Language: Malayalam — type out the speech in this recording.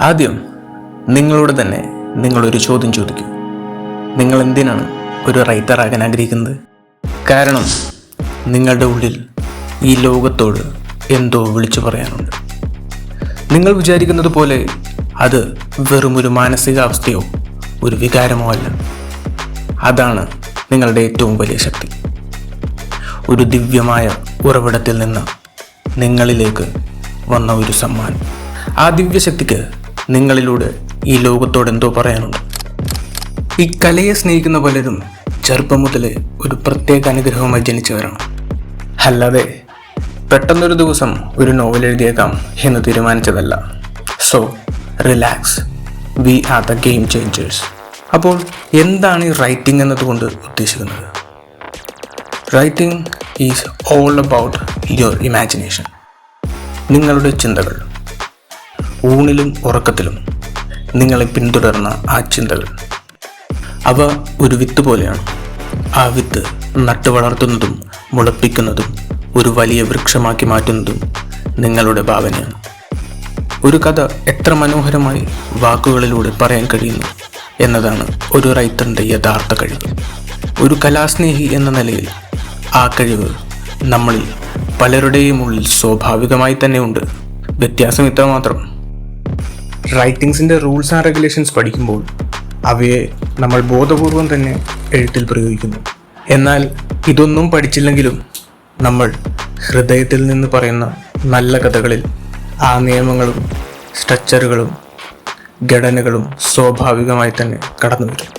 ആദ്യം നിങ്ങളോട് തന്നെ നിങ്ങളൊരു ചോദ്യം ചോദിക്കൂ. നിങ്ങൾ എന്തിനാണ് ഒരു റൈറ്റർ ആകാൻ ആഗ്രഹിക്കുന്നത്? കാരണം നിങ്ങളുടെ ഉള്ളിൽ ഈ ലോകത്തോട് എന്തോ വിളിച്ചു പറയാനുണ്ട്. നിങ്ങൾ വിചാരിക്കുന്നത് പോലെ അത് വെറുമൊരു മാനസികാവസ്ഥയോ ഒരു വികാരമോ അല്ല. അതാണ് നിങ്ങളുടെ ഏറ്റവും വലിയ ശക്തി. ഒരു ദിവ്യമായ ഉറവിടത്തിൽ നിന്ന് നിങ്ങളിലേക്ക് വന്ന ഒരു സമ്മാനം. ആ ദിവ്യശക്തിക്ക് നിങ്ങളിലൂടെ ഈ ലോകത്തോട് എന്തോ പറയാനുണ്ട്. ഈ കലയെ സ്നേഹിക്കുന്ന പലരും ചെറുപ്പം മുതലേ ഒരു പ്രത്യേക അനുഗ്രഹവുമായി ജനിച്ചവരാണ്. അല്ലാതെ പെട്ടെന്നൊരു ദിവസം ഒരു നോവൽ എഴുതിയേക്കാം എന്ന് തീരുമാനിച്ചതല്ല. So relax, we are the game changers. അപ്പോൾ എന്താണ് ഈ റൈറ്റിംഗ് എന്നതുകൊണ്ട് ഉദ്ദേശിക്കുന്നത്? Writing is all about your imagination. നിങ്ങളുടെ ചിന്തകൾ, ഊണിലും ഉറക്കത്തിലും നിങ്ങളെ പിന്തുടർന്ന ആ ചിന്തകൾ, അവ ഒരു വിത്ത് പോലെയാണ്. ആ വിത്ത് നട്ടു വളർത്തുന്നതും മുളപ്പിക്കുന്നതും ഒരു വലിയ വൃക്ഷമാക്കി മാറ്റുന്നതും നിങ്ങളുടെ ഭാവനയാണ്. ഒരു കഥ എത്ര മനോഹരമായി വാക്കുകളിലൂടെ പറയാൻ കഴിയുന്നു എന്നതാണ് ഒരു റൈറ്ററിൻ്റെ യഥാർത്ഥ കഴിവ്. ഒരു കലാസ്നേഹി എന്ന നിലയിൽ ആ കഴിവ് നമ്മളിൽ പലരുടെയും ഉള്ളിൽ സ്വാഭാവികമായി തന്നെ ഉണ്ട്. വ്യത്യാസം ഇത്ര മാത്രം: റൈറ്റിംഗ്സിൻ്റെ റൂൾസ് ആൻഡ് റെഗുലേഷൻസ് പഠിക്കുമ്പോൾ അവയെ നമ്മൾ ബോധപൂർവം തന്നെ എഴുത്തിൽ പ്രയോഗിക്കുന്നു. എന്നാൽ ഇതൊന്നും പഠിച്ചില്ലെങ്കിലും നമ്മൾ ഹൃദയത്തിൽ നിന്ന് പറയുന്ന നല്ല കഥകളിൽ ആ നിയമങ്ങളും സ്ട്രക്ചറുകളും ഘടനകളും സ്വാഭാവികമായി തന്നെ കടന്നു വരും.